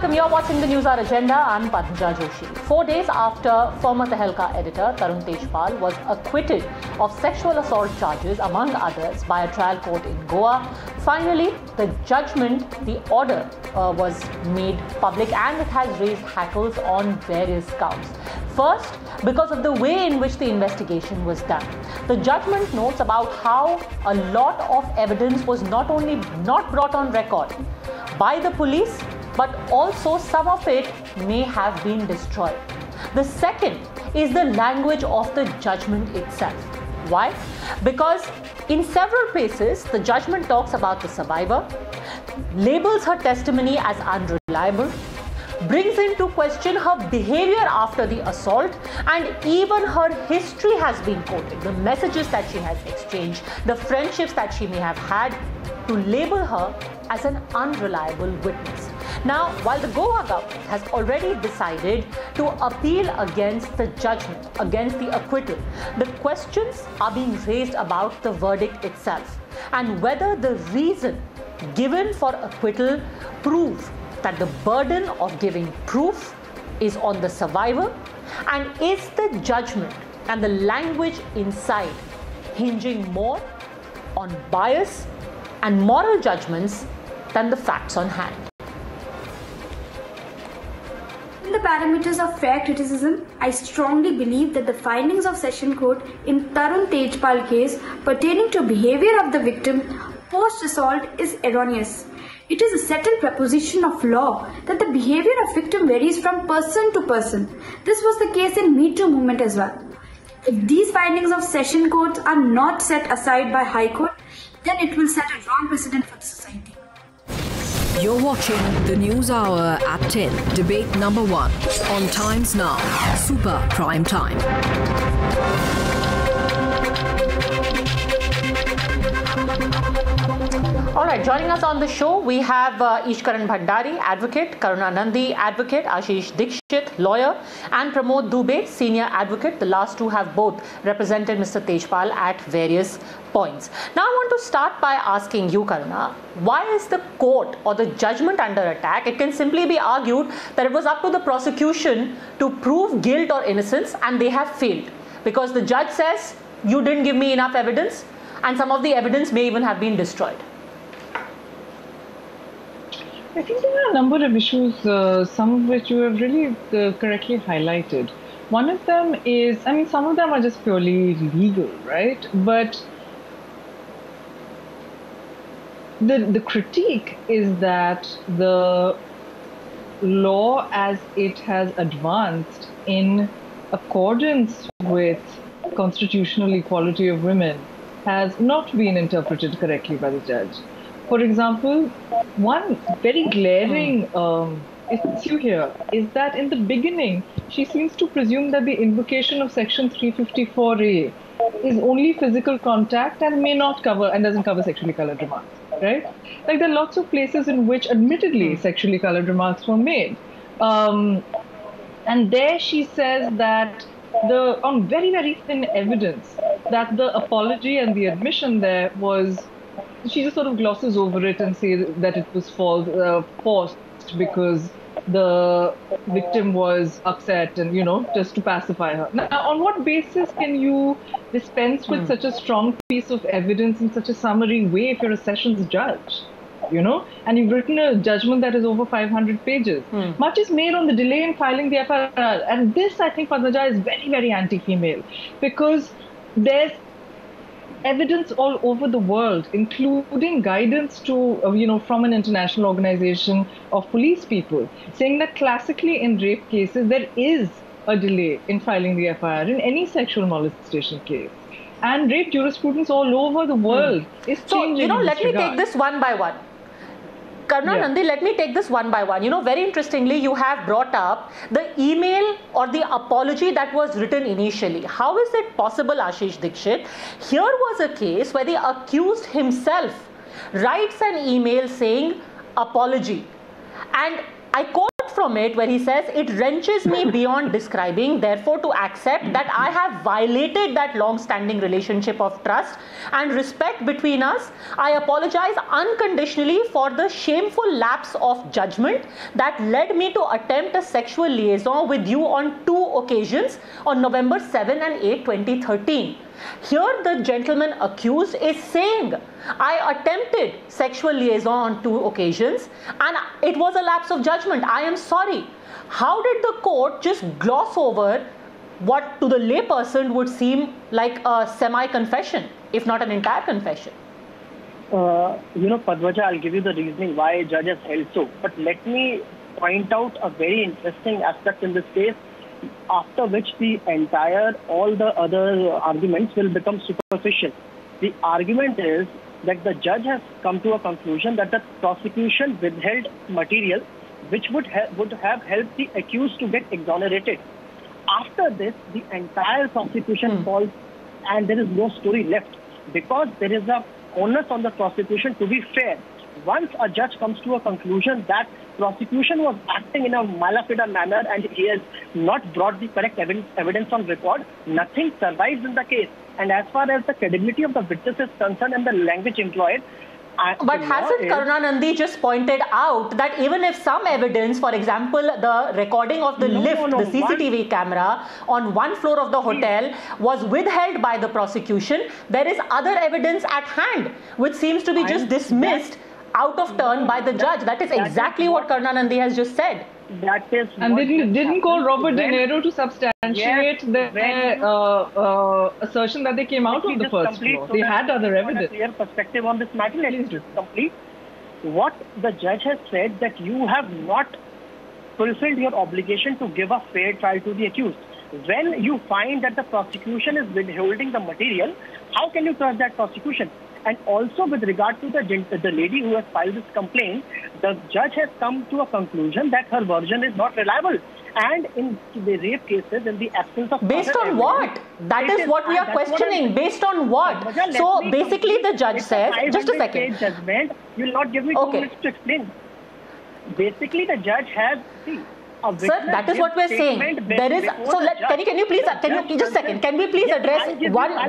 welcome. You're watching the News Hour Agenda. I'm Padmaja Joshi. 4 days after former Tehelka editor Tarun Tejpal was acquitted of sexual assault charges, among others, by a trial court in Goa, finally the judgment, the order was made public, and it has raised hackles on various counts. First, because of the way in which the investigation was done. The judgment notes about how a lot of evidence was not only not brought on record by the police, but also some of it may have been destroyed. The second is the language of the judgment itself. Why? Because in several places, the judgment talks about the survivor, labels her testimony as unreliable, brings into question her behavior after the assault, and even her history has been quoted, the messages that she has exchanged, the friendships that she may have had, to label her as an unreliable witness. Now, while the Goa government has already decided to appeal against the judgment, against the acquittal, the questions are being raised about the verdict itself and whether the reason given for acquittal prove that the burden of giving proof is on the survivor, and is the judgment and the language inside hinging more on bias and moral judgments than the facts on hand. In the parameters of fair criticism, I strongly believe that the findings of Session Court in Tarun Tejpal case pertaining to behavior of the victim post-assault is erroneous. It is a settled proposition of law that the behavior of victim varies from person to person. This was the case in Me Too movement as well. If these findings of Session Court are not set aside by High Court, then it will set a wrong precedent for the society. You're watching the News Hour at 10, debate number 1 on Times Now, Super Prime Time. All right, joining us on the show, we have Ishkaran Bhandari, advocate, Karuna Nandi, advocate, Ashish Dikshit, lawyer, and Pramod Dubey, senior advocate. The last two have both represented Mr. Tejpal at various points. Now, I want to start by asking you, Karuna, why is the court or the judgment under attack? It can simply be argued that it was up to the prosecution to prove guilt or innocence, and they have failed because the judge says, you didn't give me enough evidence, and some of the evidence may even have been destroyed. I think there are a number of issues, some of which you have really correctly highlighted. One of them is, I mean, some of them are just purely legal, right? But the critique is that the law as it has advanced in accordance with constitutional equality of women has not been interpreted correctly by the judge. For example, one very glaring issue here is that in the beginning, she seems to presume that the invocation of Section 354A is only physical contact and may not cover, and doesn't cover sexually colored remarks, right? Like there are lots of places in which admittedly sexually colored remarks were made. And there she says that on very, very thin evidence that the apology and the admission there was, she just sort of glosses over it and says that it was forced because the victim was upset and, you know, just to pacify her. Now, on what basis can you dispense with such a strong piece of evidence in such a summary way if you're a sessions judge? You know, and you've written a judgment that is over 500 pages. Much is made on the delay in filing the FIR. And this, I think, Padmaja, is very, very anti-female because there's evidence all over the world, including guidance to, you know, from an international organization of police people, saying that classically in rape cases, there is a delay in filing the FIR in any sexual molestation case. And rape jurisprudence all over the world is changing. So, you know, let me take this one by one. Karuna Nandi, let me take this one by one. You know, very interestingly, you have brought up the email or the apology that was written initially. How is it possible, Ashish Dikshit? Here was a case where the accused himself writes an email saying apology. And I quote from it where he says, "It wrenches me beyond describing, therefore to accept that I have violated that long-standing relationship of trust and respect between us. I apologize unconditionally for the shameful lapse of judgment that led me to attempt a sexual liaison with you on 2 occasions on November 7 and 8, 2013. Here the gentleman accused is saying, I attempted sexual liaison on 2 occasions and it was a lapse of judgment. I am sorry. How did the court just gloss over what to the layperson would seem like a semi-confession, if not an entire confession? Padmaja, I'll give you the reasoning why judge has held so. But let me point out a very interesting aspect in this case, after which all the other arguments will become superficial. The argument is that the judge has come to a conclusion that the prosecution withheld material which would have helped the accused to get exonerated. After this, the entire prosecution falls and there is no story left because there is a onus on the prosecution to be fair. Once a judge comes to a conclusion that prosecution was acting in a malafide manner and he has not brought the correct evidence on record, nothing survives in the case. And as far as the credibility of the witness is concerned and the language employed, but hasn't Karunanidhi just pointed out that even if some evidence, for example, the recording of the the CCTV camera on one floor of the hotel was withheld by the prosecution, there is other evidence at hand which seems to be just dismissed out of turn by the judge. That is exactly what Karunanidhi has just said. That is, and they didn't call Robert De Niro to substantiate the assertion that they came out of the first floor. They had other evidence. A clear perspective on this matter. Let me complete. What the judge has said that you have not fulfilled your obligation to give a fair trial to the accused. When you find that the prosecution is withholding the material, how can you trust that prosecution? And also with regard to the lady who has filed this complaint, the judge has come to a conclusion that her version is not reliable. And in the rape cases, in the absence of... Based on what? That is what we are questioning. Based on what? So basically the judge says... Just a second. Judgment, you will not give me 2 minutes to explain. Basically the judge has... Sir, that is what we are saying. There is can you please just a second? Can we please address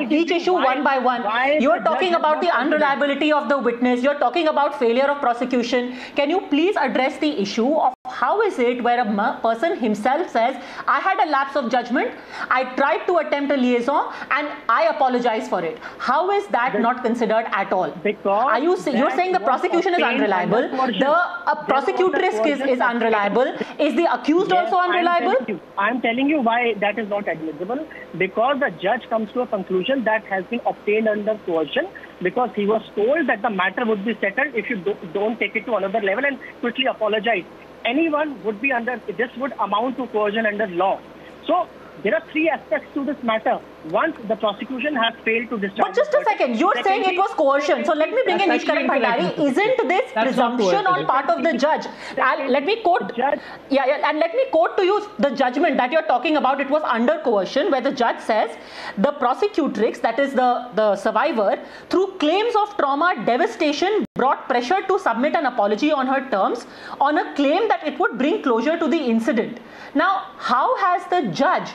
each issue one by one? You are talking about the unreliability of the witness. You are talking about failure of prosecution. Can you please address the issue of how is it where a person himself says, I had a lapse of judgment, I tried to attempt a liaison and I apologize for it. How is that not considered at all? Because you're saying the prosecution is unreliable, the prosecutress is unreliable, is the accused also unreliable? I'm telling you why that is not admissible. Because the judge comes to a conclusion that has been obtained under coercion, because he was told that the matter would be settled if you don't take it to another level and quickly apologize. Anyone would be under, this would amount to coercion under law. So there are 3 aspects to this matter. Once the prosecution has failed to discharge... But just a second, you're saying it was coercion. So let me bring in Ishkaran Bhandari. Isn't this presumption on part of the judge? And let me quote... and let me quote to you the judgment that you're talking about. It was under coercion, where the judge says, the prosecutrix, that is the survivor, through claims of trauma, devastation, brought pressure to submit an apology on her terms on a claim that it would bring closure to the incident. Now, how has the judge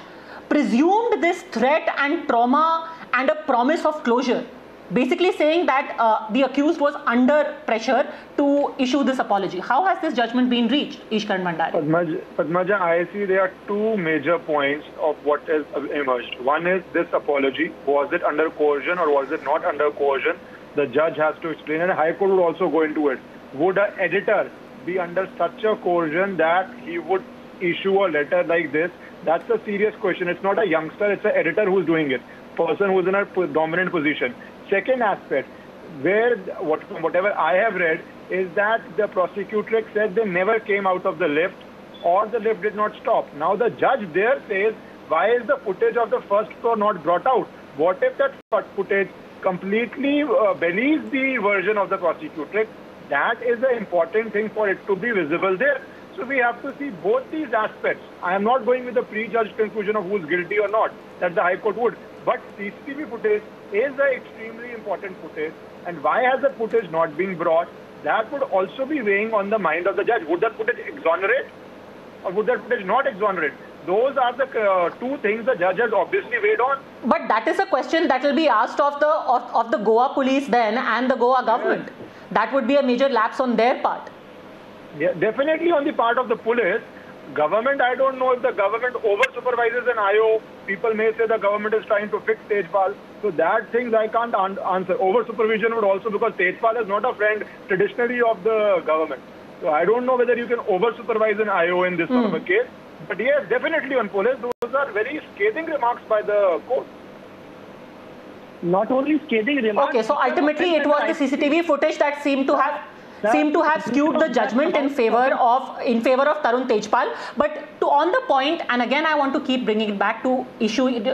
presumed this threat and trauma and a promise of closure? Basically saying that the accused was under pressure to issue this apology. How has this judgment been reached, Ishkaran Bhandari? Padmaja, I see there are 2 major points of what has emerged. One is this apology. Was it under coercion or was it not under coercion? The judge has to explain, and the High Court would also go into it. Would an editor be under such a coercion that he would issue a letter like this? That's a serious question. It's not a youngster, it's an editor who's doing it. Person who's in a dominant position. Second aspect, where whatever I have read is that the prosecutrix said they never came out of the lift or the lift did not stop. Now the judge there says, why is the footage of the first floor not brought out? What if that footage completely belies the version of the prosecutrix? That is the important thing for it to be visible there. So we have to see both these aspects. I am not going with the prejudged conclusion of who's guilty or not, that the High Court would. But CCTV footage is an extremely important footage. And why has the footage not been brought? That would also be weighing on the mind of the judge. Would that footage exonerate? or would that footage not exonerate? Those are the two things the judge has obviously weighed on. But that is a question that will be asked of the Goa police then and the Goa government. Yes. That would be a major lapse on their part. Yeah, definitely on the part of the police. Government, I don't know if the government over-supervises an IO. People may say the government is trying to fix Tejpal. So that things I can't answer. Over-supervision would also, because Tejpal is not a friend traditionally of the government. So I don't know whether you can over-supervise an IO in this sort of a case. But yes, definitely on police, those are very scathing remarks by the court. Not only scathing remarks. Okay, so ultimately it was the CCTV footage that seemed to have skewed the judgment in favor of Tarun Tejpal. But on the point, and again I want to keep bringing it back to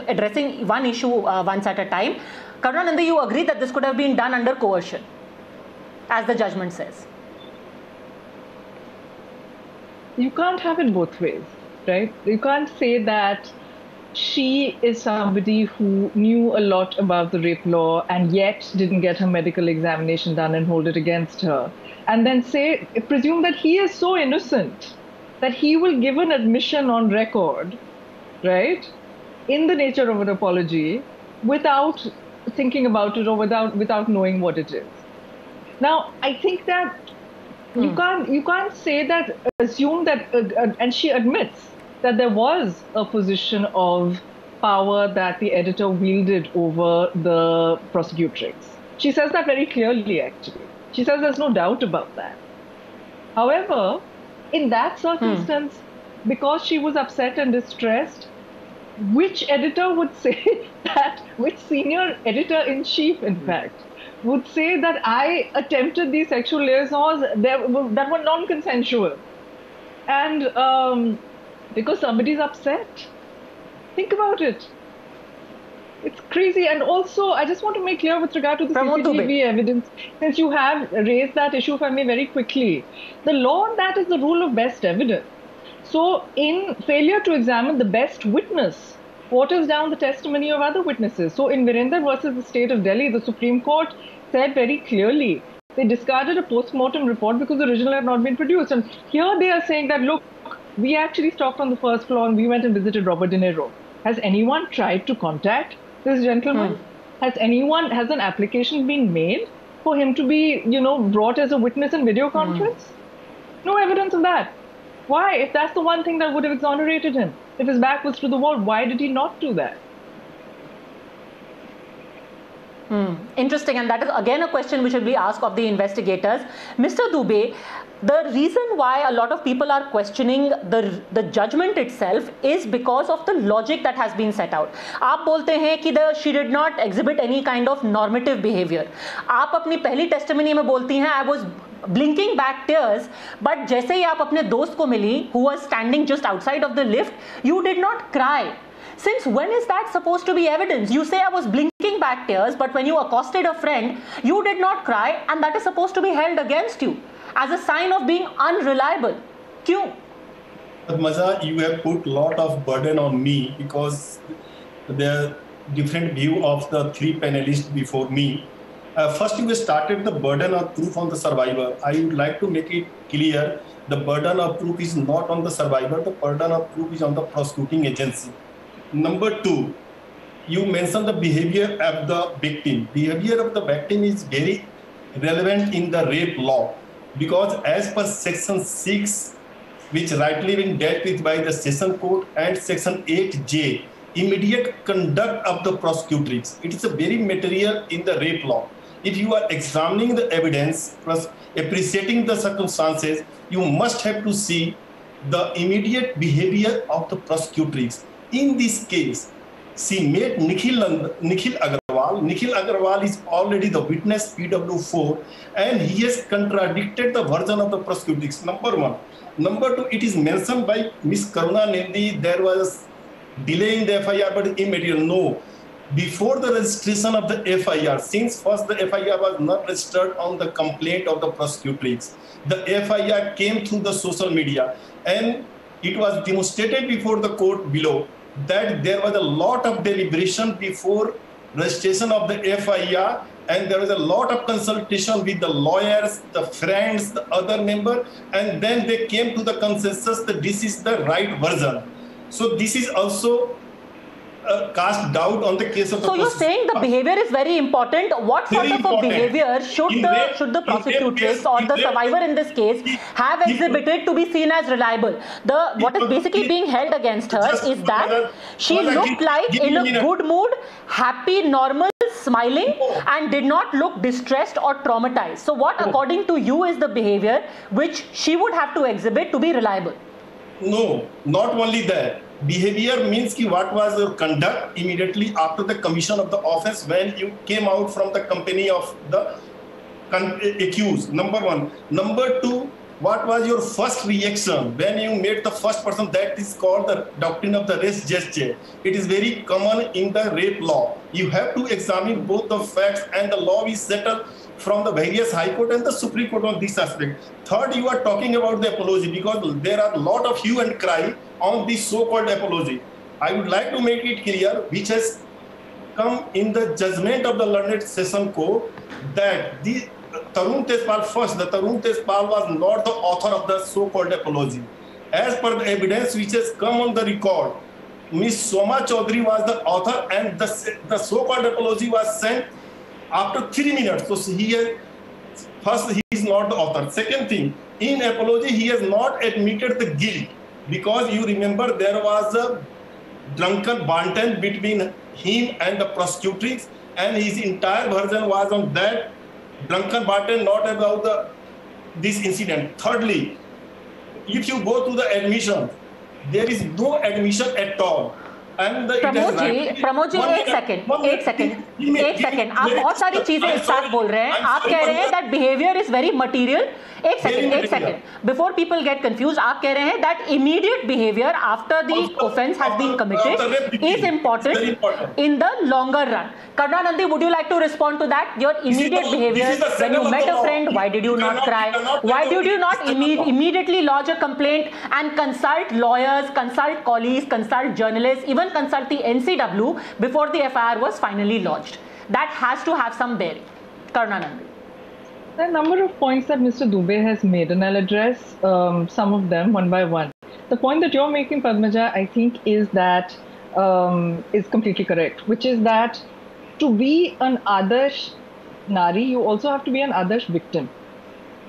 addressing one issue once at a time. Karunananda, you agree that this could have been done under coercion, as the judgment says? You can't have it both ways, right? You can't say that she is somebody who knew a lot about the rape law and yet didn't get her medical examination done and hold it against her. And then presume that he is so innocent that he will give an admission on record, right, in the nature of an apology without thinking about it or without knowing what it is. Now, I think that you can't say that, assume that, and she admits that there was a position of power that the editor wielded over the prosecutrix. She says that very clearly, actually. She says there's no doubt about that. However, in that circumstance, because she was upset and distressed, which editor would say that, which senior editor-in-chief, in fact, would say that I attempted these sexual liaisons that were non-consensual? And because somebody's upset. Think about it. It's crazy. And also, I just want to make clear with regard to the CCTV evidence, since you have raised that issue for me very quickly. The law on that is the rule of best evidence. So, in failure to examine the best witness, waters down the testimony of other witnesses. So, in Virender versus the State of Delhi, the Supreme Court said very clearly, they discarded a post-mortem report because the original had not been produced. And here they are saying that, look, we actually stopped on the first floor and we went and visited Robert De Niro. Has anyone tried to contact this gentleman? Has an application been made for him to be, brought as a witness in video conference? No evidence of that. Why? If that's the one thing that would have exonerated him, if his back was to the wall, why did he not do that? Interesting, and that is again a question which will be asked of the investigators. Mr. Dubey, the reason why a lot of people are questioning the judgment itself is because of the logic that has been set out. आप बोलते हैं कि she did not exhibit any kind of normative behavior. आप अपनी पहली testimony में बोलती हैं I was blinking back tears, but जैसे ही आप अपने दोस्त को मिली who was standing just outside of the lift, you did not cry. Since when is that supposed to be evidence? You say I was blinking back tears, but when you accosted a friend, you did not cry, and that is supposed to be held against you as a sign of being unreliable. Kyun? Maza, you have put a lot of burden on me because the different view of the three panelists before me. First, you started the burden of proof on the survivor. I would like to make it clear, the burden of proof is not on the survivor, the burden of proof is on the prosecuting agency. Number two, you mentioned the behavior of the victim. Behavior of the victim is very relevant in the rape law because as per section 6, which rightly been dealt with by the Session Court, and section 8J, immediate conduct of the prosecutrix. It is a very material in the rape law. If you are examining the evidence, plus appreciating the circumstances, you must have to see the immediate behavior of the prosecutrix. In this case, she made Nikhil Agarwal. Nikhil Agarwal is already the witness PW4 and he has contradicted the version of the prosecutrix, number one. Number two, it is mentioned by Ms. Karuna Nandi, there was delay in the FIR but immaterial. No. Before the registration of the FIR, since first the FIR was not registered on the complaint of the prosecutrix, the FIR came through the social media and it was demonstrated before the court below that there was a lot of deliberation before registration of the FIR and there was a lot of consultation with the lawyers, the friends, the other member, and then they came to the consensus that this is the right version. So this is also cast doubt on the case of the So you're saying the behavior is very important. What sort of a behavior should the prosecutrix or the survivor in this case have exhibited to be seen as reliable? What is basically being held against her is that she looked like in a good mood, happy, normal, smiling, and did not look distressed or traumatized. So what, according to you, is the behavior which she would have to exhibit to be reliable? No, not only that. Behavior means what was your conduct immediately after the commission of the offense when you came out from the company of the accused, number one. Number two, what was your first reaction when you met the first person? That is called the doctrine of the res gestae. It is very common in the rape law. You have to examine both the facts, and the law is settled from the various High Court and the Supreme Court on this aspect. Third, you are talking about the apology because there are a lot of hue and cry on this so-called apology. I would like to make it clear, which has come in the judgment of the learned session court, that the Tarun Tejpal first, the Tarun Tejpal was not the author of the so-called apology. As per the evidence which has come on the record, Ms. Soma Chaudhary was the author, and the so-called apology was sent after 3 minutes. So first, he is not the author. Second thing, in apology, he has not admitted the guilt, because you remember there was a drunken banter between him and the prosecutrix, and his entire version was on that drunken banter, not about this incident. Thirdly, if you go to the admission, there is no admission at all. Pramod ji एक second आप बहुत सारी चीजें एक साथ बोल रहे हैं. आप कह रहे हैं that behaviour is very material. एक second before people get confuse, आप कह रहे हैं that immediate behaviour after the offence has been committed is important in the longer run. Karunanandhi, would you like to respond to that? Your immediate behavior when you met a friend, why did you not cry? Why did you not immediately lodge a complaint and consult lawyers, consult colleagues, consult journalists, even consult the NCW before the FIR was finally lodged? That has to have some bearing. Karunanandhi. There are a number of points that Mr. Dubey has made, and I'll address some of them one by one. The point that you're making, Padmaja, I think is completely correct, which is that to be an Adarsh Nari, you also have to be an Adarsh victim.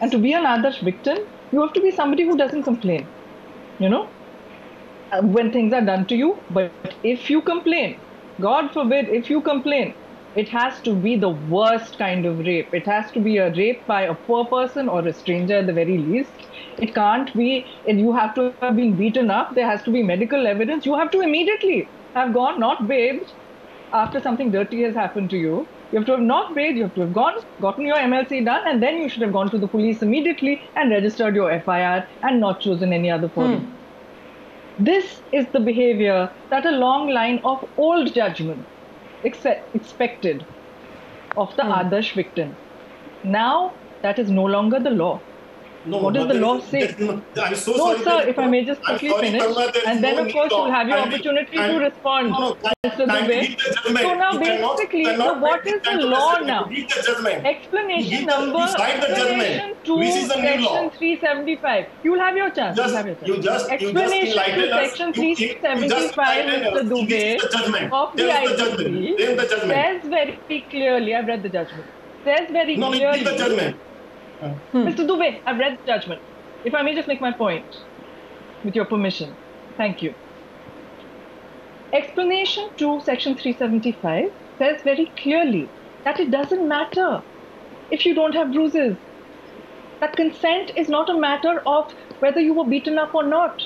And to be an Adarsh victim, you have to be somebody who doesn't complain, when things are done to you. But if you complain, God forbid, if you complain, it has to be the worst kind of rape. It has to be a rape by a poor person or a stranger at the very least. It can't be, you have to have been beaten up. There has to be medical evidence. You have to immediately have gone, not bathed, after something dirty has happened to you. You have to have not bathed, you have to have gotten your MLC done, and then you should have gone to the police immediately and registered your FIR and not chosen any other forum. This is the behavior that a long line of old judgment expected of the Adarsh victim. Now, that is no longer the law. No, what does the law say? I'm so no, sorry. Sir, if I may just quickly finish, and then of course you'll have your opportunity to respond, Mr. Dubey. So now basically, what is the law now? Explanation number, explanation to section 375. You'll have your chance. Explanation to section 375, Mr. Dubey, of the ICC says very clearly, I've read the judgment, says very clearly, Mr. Dubey, I've read the judgment. If I may just make my point, with your permission. Thank you. Explanation to section 375 says very clearly that it doesn't matter if you don't have bruises. That consent is not a matter of whether you were beaten up or not.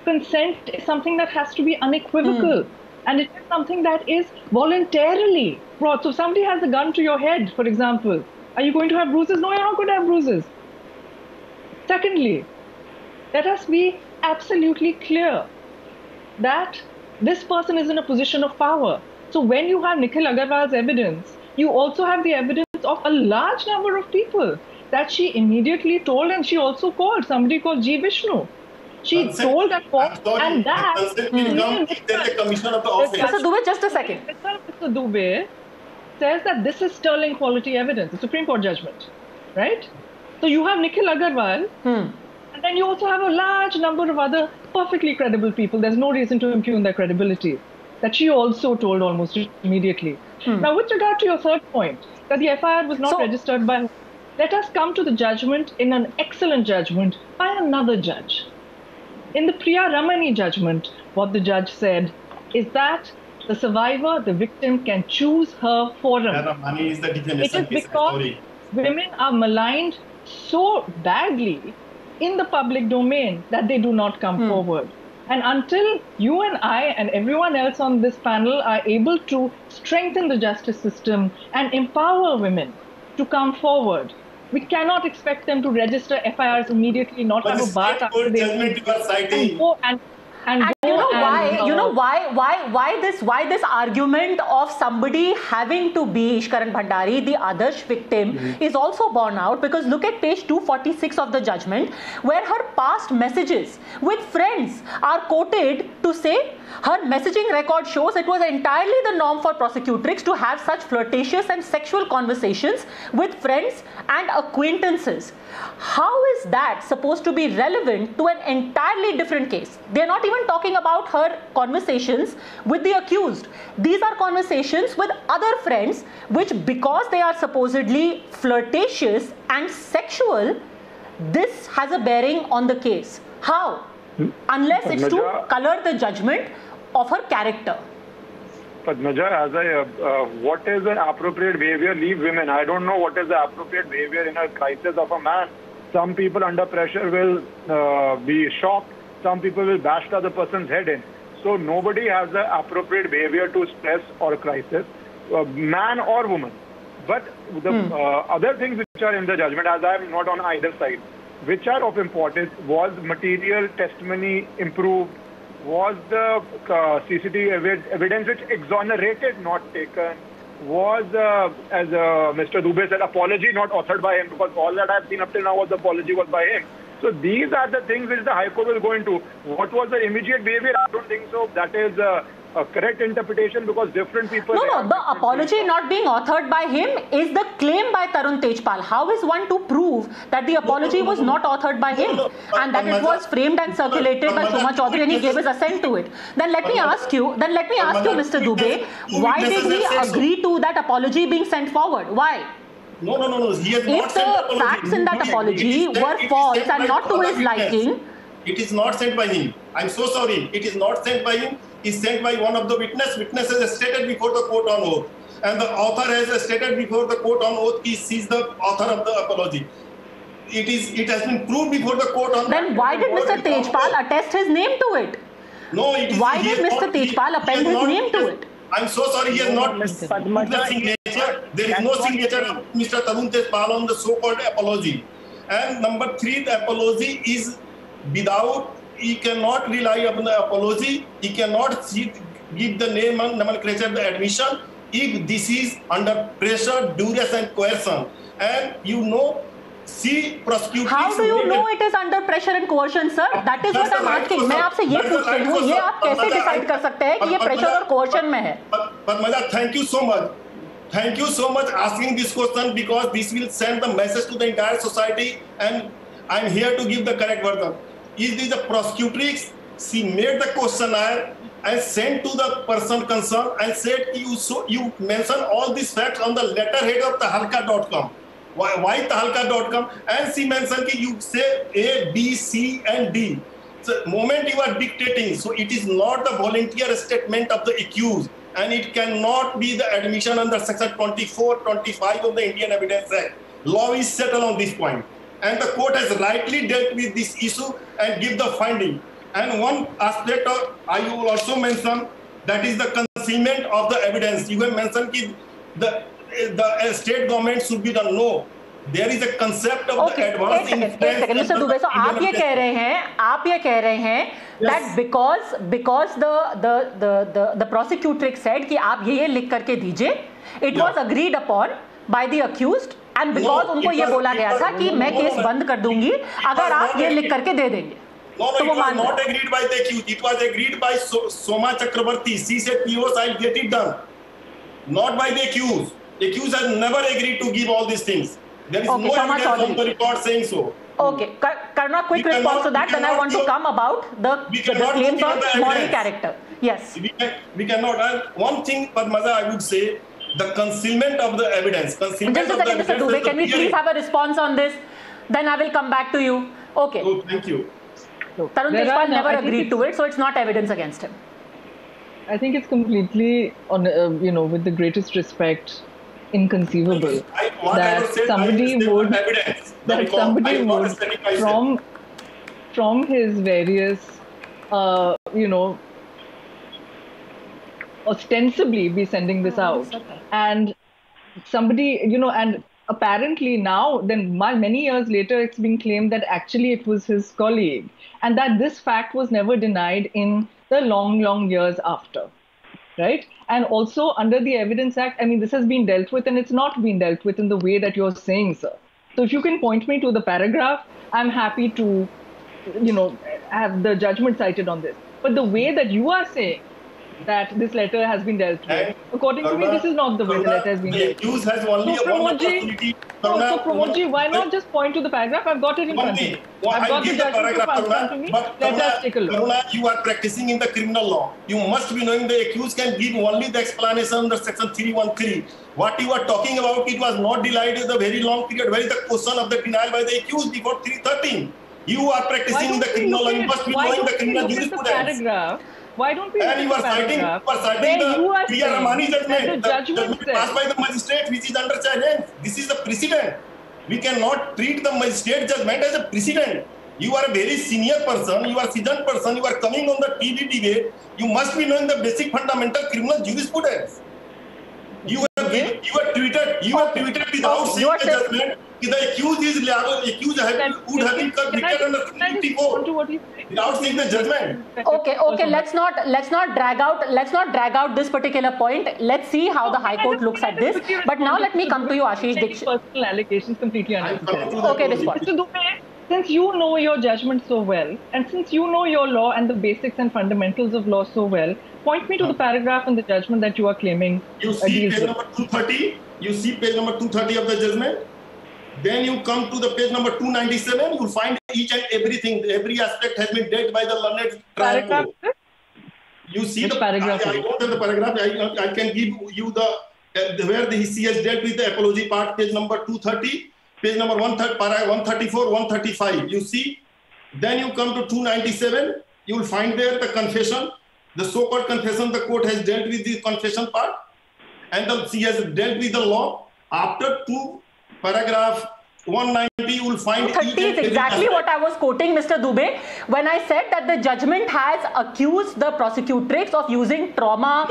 Consent is something that has to be unequivocal. And it is something that is voluntarily brought. So if somebody has a gun to your head, for example, are you going to have bruises? No, you're not going to have bruises. Secondly, let us be absolutely clear that this person is in a position of power. So when you have Nikhil Agarwal's evidence, you also have the evidence of a large number of people that she immediately told, and she also called somebody called G. Vishnu. She told and called, and that... Mr. Dubey, just a second. Mr. Dubey, says that this is sterling quality evidence, the Supreme Court judgment, right? So you have Nikhil Agarwal, and then you also have a large number of other perfectly credible people. There's no reason to impugn their credibility. That she also told almost immediately. Now, with regard to your third point, that the FIR was not registered by, let us come to the judgment in an excellent judgment by another judge. In the Priya Ramani judgment, what the judge said is that the survivor, the victim, can choose her forum. Ramani is the definition. It is because women are maligned so badly in the public domain that they do not come forward. And until you and I and everyone else on this panel are able to strengthen the justice system and empower women to come forward, we cannot expect them to register FIRs immediately, not have a bath after they and you know why this argument of somebody having to be Ishkaran Bhandari, the Adarsh victim, is also borne out, because look at page 246 of the judgment, where her past messages with friends are quoted to say her messaging record shows it was entirely the norm for prosecutrix to have such flirtatious and sexual conversations with friends and acquaintances. How is that supposed to be relevant to an entirely different case? They're not even talking about her conversations with the accused. These are conversations with other friends, which, because they are supposedly flirtatious and sexual, this has a bearing on the case. How? Unless it's to color the judgment of her character. Padmaja, what is an appropriate behavior? Leave women. I don't know what is the appropriate behavior in a crisis of a man. Some people under pressure will be shocked. Some people will bash the other person's head in. So nobody has the appropriate behavior to stress or crisis, man or woman. But the other things which are in the judgment, as I am not on either side, which are of importance, was material testimony improved? Was the CCTV evidence which exonerated not taken? Was, as Mr. Dubey said, apology not authored by him? Because all that I have seen up till now was the apology was by him. So these are the things which the High Court will go into. What was the immediate behavior? I don't think so. That is a correct interpretation, because different people... No, the apology not being authored by him is the claim by Tarun Tejpal. How is one to prove that the apology was not authored by him and that it was framed and circulated by Soma Chaudhary and he gave his assent to it? Then let me ask you, Mr. Dubey, why did he agree to that apology being sent forward? Why? No. He has not sent the apology. If the facts in that apology were false and not to his liking... It is not sent by him. I'm so sorry. It is not sent by him. It's sent by one of the witnesses. Witness has stated before the court on oath. And the author has stated before the court on oath he sees the author of the apology. It has been proved before the court on... Then why did Mr. Tejpal attest his name to it? No, it is... Why did Mr. Tejpal append his name to it? I'm so sorry, he has not put the signature. There is no signature of Mr. Tarun Tejpal on the so-called apology. And number 3, the apology is without... He cannot rely upon the apology. He cannot give the name and nomenclature the admission if this is under pressure, duress and coercion. And you know, see prosecutors... How do you know it is under pressure and coercion, sir? That is what I'm asking. मैं आपसे ये पूछ रही हूँ, ये आप कैसे decide कर सकते हैं कि ये pressure और coercion में है? Padmaja, thank you so much. Thank you so much asking this question, because this will send the message to the entire society, and I'm here to give the correct version. Is this the prosecutrix? She made the questionnaire and sent to the person concerned and said, you mention all these facts on the letterhead of tahalka.com. Why tahalka.com? And she mentioned that you say A, B, C and D. So moment you are dictating, so it is not the volunteer statement of the accused, and it cannot be the admission under section 24, 25 of the Indian Evidence Act. Law is settled on this point. And the court has rightly dealt with this issue and give the finding. And one aspect of, I will also mention, that is the concealment of the evidence. You have mentioned that the state government should be the no. There is a concept of the advance influence. Mr. Dubey, so आप ये कह रहे हैं that because the prosecutrix said कि आप ये लिख करके दीजिए, it was agreed upon by the accused. And because उनको ये बोला गया था कि मैं केस बंद कर दूंगी अगर आप ये लिख करके दे देंगे. No, it was not agreed by the accused. It was agreed by Soma Chakrabarti. She said, POS, I'll get it done. Not by the accused. Accused has never agreed to give all these things. There is Okay, no Shama evidence on Chaudhary. the record saying so. Okay, Karuna, quick response to that. Then I want to come about the claims on moral character. Yes. We cannot. One thing, Padmaja, I would say, the concealment of the evidence. Just a second, Mr. Dubey. Can we please have a response on this? Then I will come back to you. Okay. Oh, thank you. Tarun Tejpal never agreed to it, so it's not evidence against him. I think it's completely, on with the greatest respect, inconceivable that somebody would from his various ostensibly be sending this out, and somebody and apparently now then many years later it's being claimed that actually it was his colleague, and that this fact was never denied in the long years after. Right? And also under the Evidence Act, I mean, this has been dealt with, and it's not been dealt with in the way that you're saying, sir. So if you can point me to the paragraph, I'm happy to, have the judgment cited on this. But the way that you are saying that this letter has been dealt with, according to me, this is not the way the letter has been dealt with. The accused has only one opportunity. So Pramodji, why not just point to the paragraph? I've got it in front of me. I've got the judgment in front of me. Let us take a look. Karuna, you are practicing in the criminal law. You must be knowing the accused can give only the explanation under section 313. What you are talking about, it was not denied in the very long period. Where is the question of the denial by the accused before 313? You are practicing in the criminal law. You must be knowing the criminal jurisprudence. Why don't we look at the paragraph? You are citing the Priya Ramani judgment, the judgment passed by the magistrate, which is under challenge. This is the precedent. We cannot treat the magistrate judgment as a precedent. You are a very senior person, you are a seasoned person, you are coming on the TV debate. You must be knowing the basic fundamental criminal jurisprudence. You have tweeted without seeing the judgment. The accused is liable. Accused would have been convicted under 354 without seeing the judgment. Okay. Let's not drag out this particular point. Let's see how the High Court looks at this. But now let me come to you, Ashish Dikshit. Personal allegations completely unnecessary. Okay, respond. Mr. Dubey, since you know your judgment so well, and since you know your law and the basics and fundamentals of law so well, point me to the paragraph in the judgment that you are claiming. You see page number 230. You see page number 230 of the judgment. Then you come to the page number 297. You find each and everything. Every aspect has been dealt by the learned trial court. You see the paragraph. I don't have the paragraph. I can give you the where he has dealt with the apology part. Page number 230. Page number 134, 135. You see. Then you come to 297. You will find there the confession. The so-called confession, the court has dealt with the confession part, and she has dealt with the law. After paragraph 190, you will find 30 is exactly what I was quoting, Mr. Dubey, when I said that the judgment has accused the prosecutrix of using trauma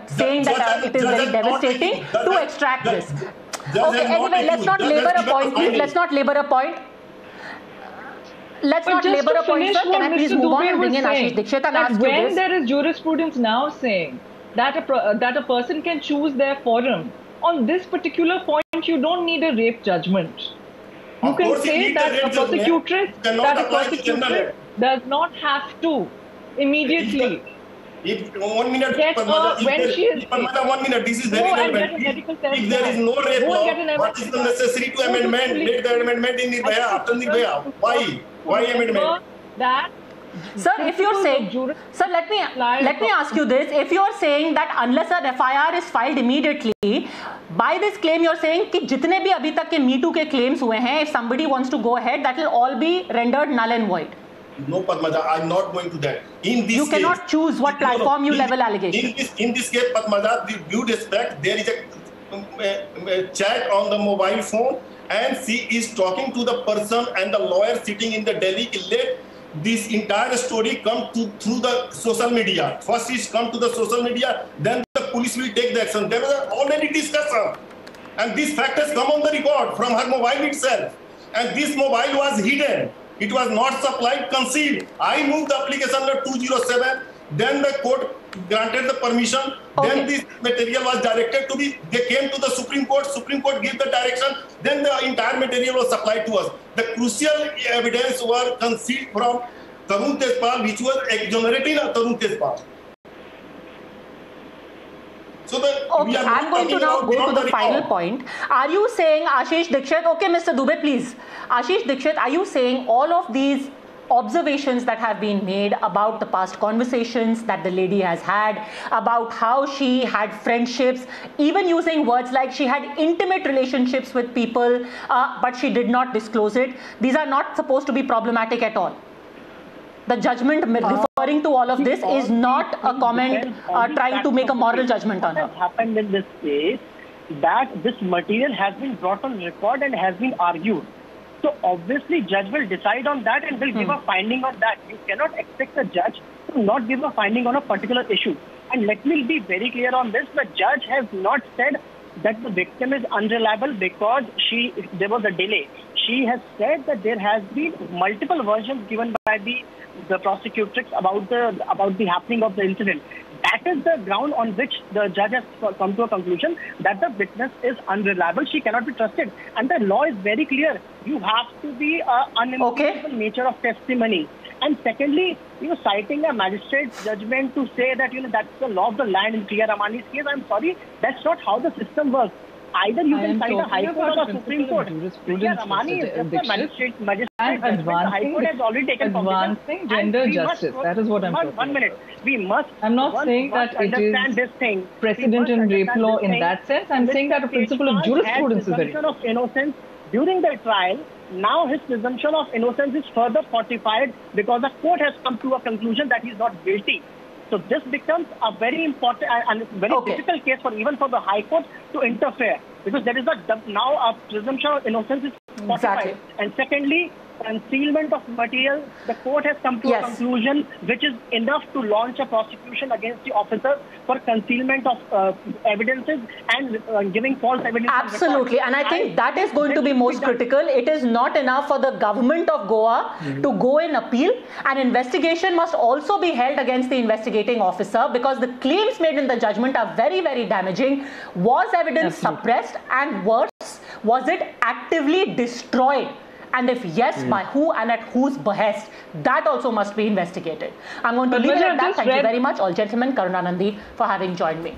saying that it is very devastating to extract this. Okay, anyway, let's not labor a point, please. Let's not labor a point. Let's not labor a point, sir. Can I please move on and bring in Ashish Dikshit and ask you this? When there is jurisprudence now saying that a person can choose their forum, on this particular point, you don't need a rape judgment. You can say that a prosecutrix does not have to immediately. If 1 minute, one minute, this is very relevant. If there is no rape law, what is the necessity to amendment? Make the amendment in Nirbhaya, after Nirbhaya. Why amendment? Sir, if you're saying, sir, let me ask you this. If you're saying that unless a FIR is filed immediately, by this claim you're saying कि जितने भी अभी तक के Me Too के claims हुए हैं, if somebody wants to go ahead, that will all be rendered null and void. No, Padmaja, I'm not going to that. In this you cannot choose what platform you level allegations. In this case, Padmaja, with due respect, there is a chat on the mobile phone, and she is talking to the person and the lawyer sitting in the Delhi. Let this entire story come through the social media. First is come to the social media, then the police will take the action. There was already discussion, and this fact has come on the record from her mobile itself. And this mobile was hidden. It was not supplied, concealed. I moved the application under 207. Then the court granted the permission. Okay. Then this material was directed to be. They came to the Supreme Court. Supreme Court gave the direction. Then the entire material was supplied to us. The crucial evidence was concealed from Tarun Tejpal, which was exonerating Tarun Tejpal. So that Okay, I'm going to now go to the final point. Are you saying, Ashish Dikshit, okay, Mr. Dubey, please. Ashish Dikshit, are you saying all of these observations that have been made about the past conversations that the lady has had, about how she had friendships, even using words like she had intimate relationships with people, but she did not disclose it, these are not supposed to be problematic at all? The judgment referring to all of this is not a comment trying to make a moral judgment on her. What has happened in this case that this material has been brought on record and has been argued. So obviously judge will decide on that and will give a finding on that. You cannot expect a judge to not give a finding on a particular issue. And let me be very clear on this, the judge has not said that the victim is unreliable because there was a delay. She has said that there has been multiple versions given by the prosecutrix about the happening of the incident. That is the ground on which the judge has come to a conclusion that the witness is unreliable. She cannot be trusted. And the law is very clear. You have to be unimpeachable nature of testimony. And secondly, citing a magistrate's judgment to say that, that's the law of the land in Priya Ramani's case, I'm sorry, that's not how the system works. Either you can cite a High Court or a Supreme Court. Priya Ramani is just a magistrate and judgment. The High Court has already taken advancing gender justice. That is what I'm talking about. 1 minute. We must. I'm not saying that it is this thing. Precedent in rape law in that sense. I'm saying that a principle of jurisprudence is very important. Of innocence during the trial. Now his presumption of innocence is further fortified because the court has come to a conclusion that he is not guilty. So this becomes a very important and very difficult case even for the High Court to interfere, because there is now a presumption of innocence is fortified. Exactly. And secondly, concealment of material, the court has come to a conclusion which is enough to launch a prosecution against the officer for concealment of evidences and giving false evidence. Absolutely, and I think that is going to be most critical. It is not enough for the government of Goa to go and appeal. An investigation must also be held against the investigating officer, because the claims made in the judgment are very, very damaging. Was evidence suppressed, and worse, was it actively destroyed? And if yes, by who and at whose behest? That also must be investigated. I'm going to leave it at that. Thank you very much, all gentlemen, Karuna Nandi, for having joined me.